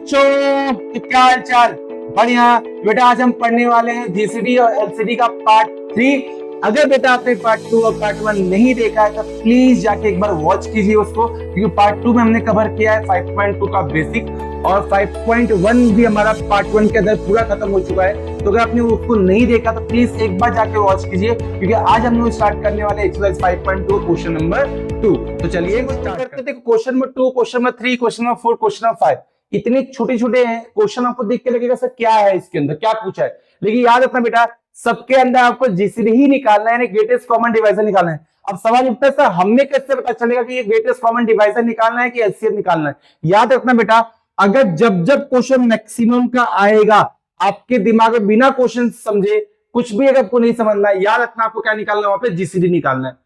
बच्चों क्या हाल चाल। बढ़िया बेटा, आज हम पढ़ने वाले हैं जीसीडी और एलसीडी का पार्ट 3। अगर बेटा आपने पार्ट 2 और पार्ट 1 नहीं देखा है तो प्लीज जाके एक बार वॉच कीजिए उसको, क्योंकि पार्ट 2 में हमने कवर किया है 5.2 का बेसिक और 5.1 भी हमारा पार्ट 1 के अंदर पूरा खत्म हो चुका है। तो अगर आपने उसको नहीं देखा तो प्लीज एक बार जाके वॉच कीजिए, क्योंकि आज हम लोग स्टार्ट करने वाले एक्सरसाइज 5.2 क्वेश्चन नंबर 2। तो चलिए स्टार्ट करते हैं। Question number 2, question number 3, question number 4, question number 5। इतने छोटे छोटे हैं क्वेश्चन, आपको देख के लगेगा सर क्या है इसके अंदर, क्या पूछा है। लेकिन याद रखना बेटा, सबके अंदर आपको जीसीडी ही निकालना है, ग्रेटेस्ट कॉमन डिवाइजर निकालना है। अब सवाल उठता है सर हमें कैसे पता चलेगा कि ये ग्रेटेस्ट कॉमन डिवाइजर निकालना है कि एलसीएम निकालना है। याद रखना बेटा, अगर जब जब क्वेश्चन मैक्सिमम का आएगा, आपके दिमाग में बिना क्वेश्चन समझे कुछ भी अगर आपको नहीं समझना है, याद रखना आपको क्या निकालना है, वहां पे जीसीडी निकालना है।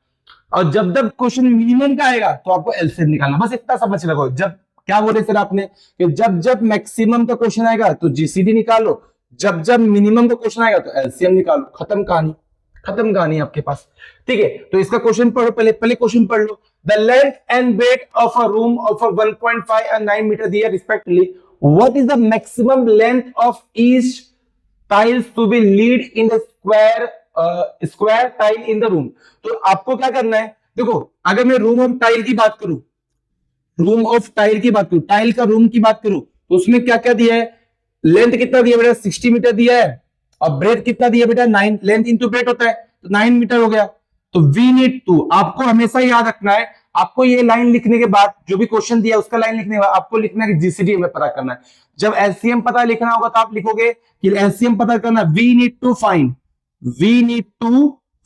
और जब जब क्वेश्चन मिनिमम का आएगा तो आपको एलसीएम निकालना, बस इतना समझ लगो। जब क्या बोल रहे सर आपने कि जब जब मैक्सिमम का क्वेश्चन आएगा तो जीसीडी निकालो, जब जब मिनिमम का क्वेश्चन आएगा तो एलसीएम निकालो। खत्म कहानी, खत्म कहानी आपके पास। ठीक है, तो इसका क्वेश्चन पढ़ो, पहले क्वेश्चन पढ़ लो। The length and breadth of a room of 1.5 and 9 metre दिया respectively. What is the maximum length of each tiles to be lead in the square tile in the room. तो आपको क्या करना है, देखो अगर मैं रूम ऑफ टाइल की बात करूं, टाइल का रूम की बात करूं तो उसमें क्या क्या दिया है। लेंथ कितना दिया बेटा, 60 मीटर दिया है, और ब्रेथ कितना दिया बेटा, 9। लेंथ इंटू ब्रेथ होता है तो 9 मीटर हो गया। तो वी नीड टू, आपको हमेशा याद रखना है, आपको ये लाइन लिखने के बाद जो भी क्वेश्चन दिया उसका लाइन लिखने के बाद आपको लिखना है कि जीसीडी हमें पता करना है। जब एलसीएम पता लिखना होगा तो आप लिखोगे कि एलसीएम पता करना, वी नीड टू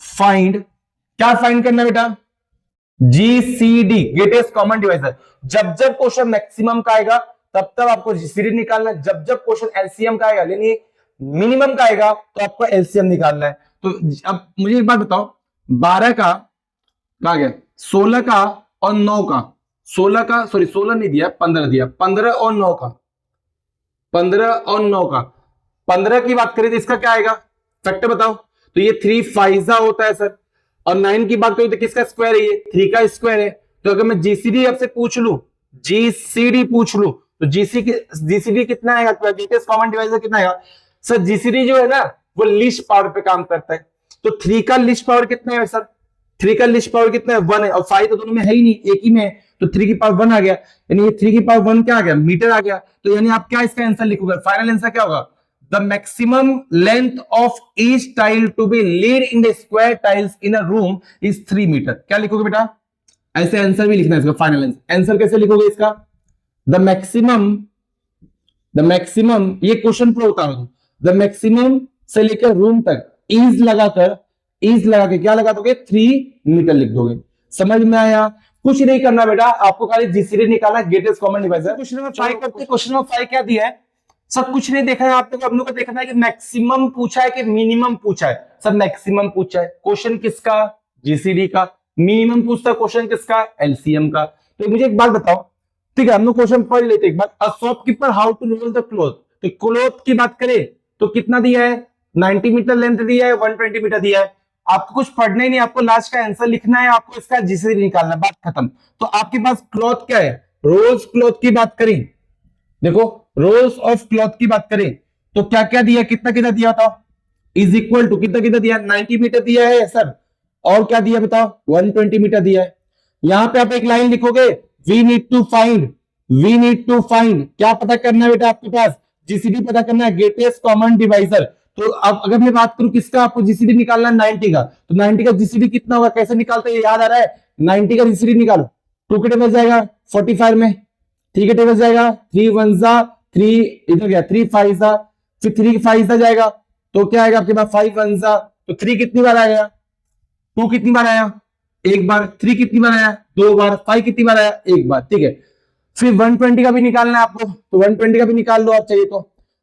फाइंड क्या फाइंड करना बेटा, जीसीडी ग्रेटेस्ट कॉमन डिवाइजर। जब जब क्वेश्चन मैक्सिमम का आएगा तब तब आपको जीसीडी निकालना है, जब जब क्वेश्चन एलसीएम का आएगा यानी मिनिमम का आएगा तो आपको एलसीएम निकालना है। तो अब मुझे एक बात बताओ, 12 का गया, 16 का और 9 का, 16 का सॉरी 16 नहीं दिया, 15 दिया, 15 और 9 का, 15 और 9 का, 15 की बात करें तो इसका क्या आएगा, फैक्टर बताओ। तो ये 3 फाइजा होता है सर, और 9 की बात करूं तो किसका स्क्वायर है, ये 3 का स्क्वायर है। तो अगर मैं जीसीडी आपसे पूछ लूं, तो जीसीडी कितना आएगा, ग्रेटेस्ट कॉमन डिवाइजर कितना आएगा सर। जीसीडी जो है ना वो लिस्ट पावर पे काम करता है, तो 3 का लिस्ट पावर कितना है सर, 3 का लिस्ट पावर कितना है, 1 है, और 5 तो दोनों में है ही नहीं, एक ही में है, तो 3 की पावर 1 आ गया, यानी ये 3 की पावर 1 क्या आ गया, मीटर आ गया। तो यानी आप क्या इसका आंसर लिखोगे, फाइनल आंसर क्या होगा, the maximum length of each tile to be laid in the square tiles in a room is 3 metre. क्या लिखोगे बेटा, ऐसे आंसर भी लिखना है इसका, फाइनल आंसर कैसे लिखोगे इसका, the maximum ये क्वेश्चन पर होता है, the maximum से लेकर रूम तक इज लगा के क्या लगा दोगे, 3 मीटर लिख दोगे। समझ में आया, कुछ नहीं करना बेटा, आपको खाली जीसीडी निकालना, greatest common divisor. Question number 5 करते हैं। क्वेश्चन नंबर 5 क्या दिया है, सब कुछ नहीं देखना है आपको, हम लोग को देखना है कि मैक्सिमम पूछा है कि मिनिमम पूछा है। सब मैक्सिमम पूछा है, क्वेश्चन किसका, जीसीडी का। मिनिमम पूछता है क्वेश्चन किसका, एलसीएम का। तो मुझे एक बात बताओ, ठीक है हम लोग क्वेश्चन पढ़ लेते एक बार। A shopkeeper how to roll the cloth. तो क्लॉथ की बात करें तो कितना दिया है, 90 मीटर लेंथ दिया है, 120 मीटर दिया है। आपको कुछ पढ़ना ही नहीं, आपको लास्ट का आंसर लिखना है, आपको इसका जीसीडी निकालना, बात खत्म। तो आपके पास क्लॉथ क्या है, रोल्स क्लॉथ की बात करें, देखो रोल्स ऑफ क्लॉथ की बात करें तो क्या क्या दिया, कितना कितना दिया बताओ, इज इक्वल टू कितना कितना दिया, 90 मीटर दिया है सर, और क्या दिया बताओ, 120 मीटर दिया है। यहां पे आप एक लाइन लिखोगे, वी नीड टू फाइंड क्या पता करना है बेटा, आपके पास जीसीडी पता करना है, ग्रेटेस्ट कॉमन डिवाइजर। तो अब अगर मैं बात करूं किसका, आपको जीसीडी निकालना है 90 का, तो 90 का जीसीडी कितना होगा, कैसे निकालते हैं याद आ रहा है, 90 का जीसीडी निकालो, 2 के टेबल जाएगा 45 में, 3 के टेबल जाएगा 3 1 3, इधर गया 3 5 फिर 3 5 जाएगा तो क्या आएगा आपके पास 5 1 तो 3 कितनी बार आएगा, 2 कितनी बार आया, एक बार, 3 कितनी बार आया, 2 बार, 5 कितनी बार आया, एक बार। ठीक है, फिर 120 का भी निकालना है आपको, तो 120 का भी निकाल लो आप चाहिए तो।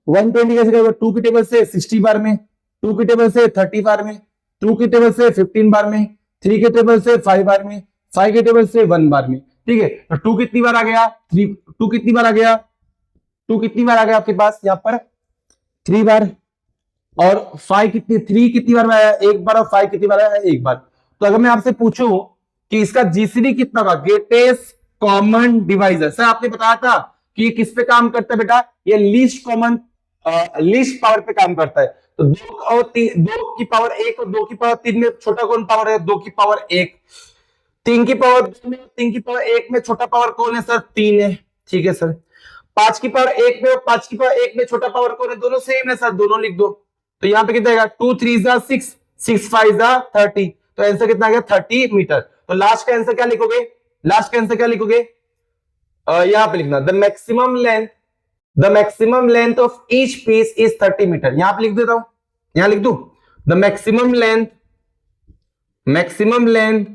120 कैसे करोगे, 2 की टेबल से 60 बार में, 2 की टेबल से 30 बार में, 2 की टेबल से 15 बार में, 3 के टेबल से 5 बार में, 5 के टेबल से 1 बार में। ठीक है, तो 2 कितनी बार आ गया, 2 कितनी बार आ गया, 2 कितनी बार आ गया आपके पास यहाँ पर 3 बार, और 3 कितनी बार में आया, एक बार, और 5 कितनी बार आया, एक बार। तो अगर मैं आपसे पूछूं कि इसका जीसीडी कितना होगा, ग्रेटेस्ट कॉमन डिवाइजर, सर आपने बताया था कि ये किस पे काम करता है बेटा, ये लीस्ट कॉमन लीस्ट पावर पे काम करता है। तो 2 और 2 की पावर 1 और 2 की पावर 3 में छोटा कौन पावर है, 2 की पावर 1। 3 की पावर 2 में 3 की पावर 1 में छोटा पावर कौन है सर, 3 है, ठीक है सर। 5 की पावर 1 में और 5 की पावर 1 में छोटा पावर कौन है, दोनों सेम है सर, दोनों लिख दो। तो यहाँ पे कितना आएगा, 2 3 जा 6, 6 5 जा 30, तो आंसर कितना आ गया 30 मीटर। तो लास्ट का आंसर क्या लिखोगे, लास्ट का आंसर क्या लिखोगे, यहां पे लिखना the maximum length of each piece is 30 metre. यहां पे लिख देता हूं, यहां लिख दू the maximum length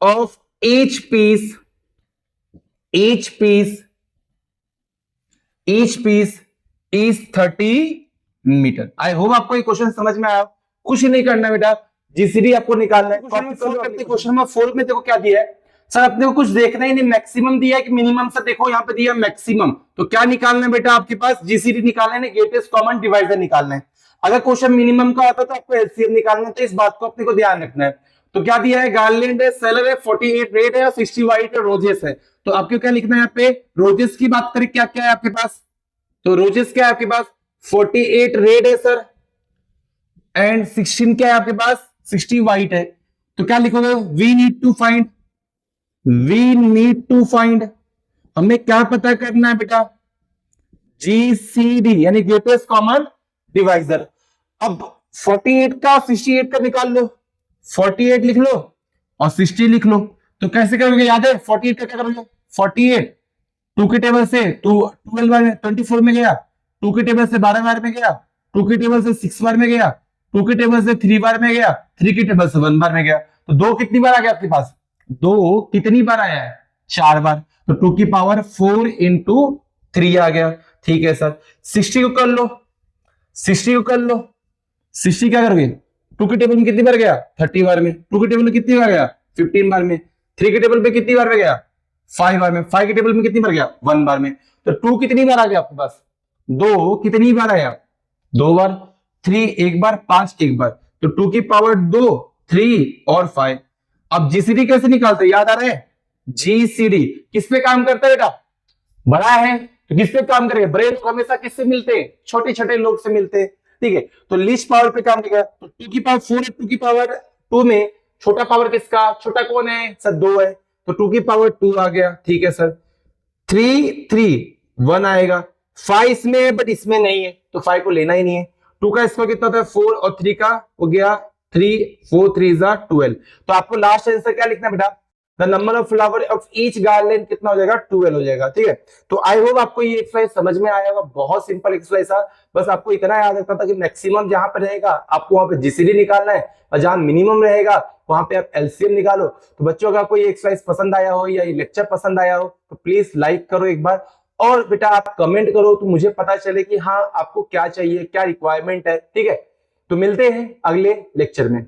of each piece is 30 metre. I hope आपको ये क्वेश्चन समझ में आया। कुछ नहीं करना बेटा, जीसीडी आपको निकालना है। क्वेश्चन नंबर 4 में देखो क्या दिया है सर, अपने को कुछ देखना ही नहीं, मैक्सिमम दिया है कि मिनिमम। सर देखो यहाँ पे दिया मैक्सिमम, तो क्या निकालना है बेटा, आपके पास जीसीडी निकालना है, ग्रेटेस्ट कॉमन डिवाइजर निकालना है। अगर क्वेश्चन मिनिमम का आता तो आपको एलसीएम निकालना है, तो इस बात को अपने को ध्यान रखना है। तो क्या दिया है, गार्लैंड है, सेलर है, 48 रेड है और 60 वाइट है, रोजेस है। तो आपको क्या लिखना है यहाँ पे, रोजेस की बात करें, क्या क्या है आपके पास, तो रोजेस क्या है आपके पास, 48 रेड है सर, एंड 16 क्या है आपके पास, 60 वाइट है। तो क्या लिखोगे, वी नीड टू फाइंड, हमें क्या पता करना है बेटा, जीसीडी यानी ग्रेटेस्ट कॉमन डिवाइजर। अब 48 का 68 का निकाल लो, 48 लिख लो और 60 लिख लो। तो कैसे करोगे, याद है 48 का क्या करोगे, 48 2 के टेबल से 12 बार में 24 में गया, 2 के टेबल से 12 बार में गया, 2 के टेबल से 6 बार में गया, 2 के टेबल से 3 बार में गया, 3 के टेबल से 1 बार में गया। तो 2 कितनी बार आ गया आपके पास, 2 कितनी बार आया है, 4 बार। तो 2 की पावर 4 इंटू 3 आ गया, ठीक है सर। 60 को कर लो, 60 क्या करोगे, 2 के टेबल में कितनी बार गया, 30 बार में, 2 के टेबल में कितनी बार गया, 15 बार में, 3 के टेबल में कितनी बार में गया, 5 बार में, 5 के टेबल में कितनी बार गया, 1 बार में। तो 2 कितनी बार आ गया आपके पास, 2 कितनी बार आया, 2 बार, 3 एक बार, 5 एक बार। तो 2 की पावर 2, 3 और 5। अब जीसीडी कैसे निकालते हैं, याद आ रहा है, जीसीडी किस पे काम करता है बेटा, बड़ा है तो किस पे काम करेगा, ब्रेन को हमेशा किससे मिलते हैं, छोटे छोटे लोग से मिलते हैं, ठीक है। तो लीस्ट पावर पे काम करेगा। तो 2 की पावर 4 है, 2 की पावर 2 में छोटा पावर किसका, छोटा कौन है सर, 2 है, तो 2 की पावर 2 आ गया, ठीक है सर। 1 आएगा, 5 इसमें है बट इसमें नहीं है, तो 5 को लेना ही नहीं है। 2 का स्क्वायर कितना था, 4 और 3 का हो गया 3, 4 3 जा 12। तो आपको लास्ट आंसर क्या लिखना है बेटा, the number of flower of each garland कितना हो जाएगा, 12 हो जाएगा, ठीक है। तो आई होप आपको ये एक्सरसाइज समझ में आया होगा, बहुत सिंपल एक्सरसाइज था। बस आपको इतना याद रखना था कि मैक्सिमम जहां पर रहेगा आपको वहां पे जीसीडी निकालना है, और जहां मिनिमम रहेगा वहां पे आप एलसीएम निकालो। तो बच्चों अगर कोई एक्सरसाइज पसंद आया हो या ये लेक्चर पसंद आया हो तो प्लीज लाइक करो एक बार, और बेटा आप कमेंट करो तो मुझे पता चले कि हाँ आपको क्या चाहिए, क्या रिक्वायरमेंट है, ठीक है। तो मिलते हैं अगले लेक्चर में।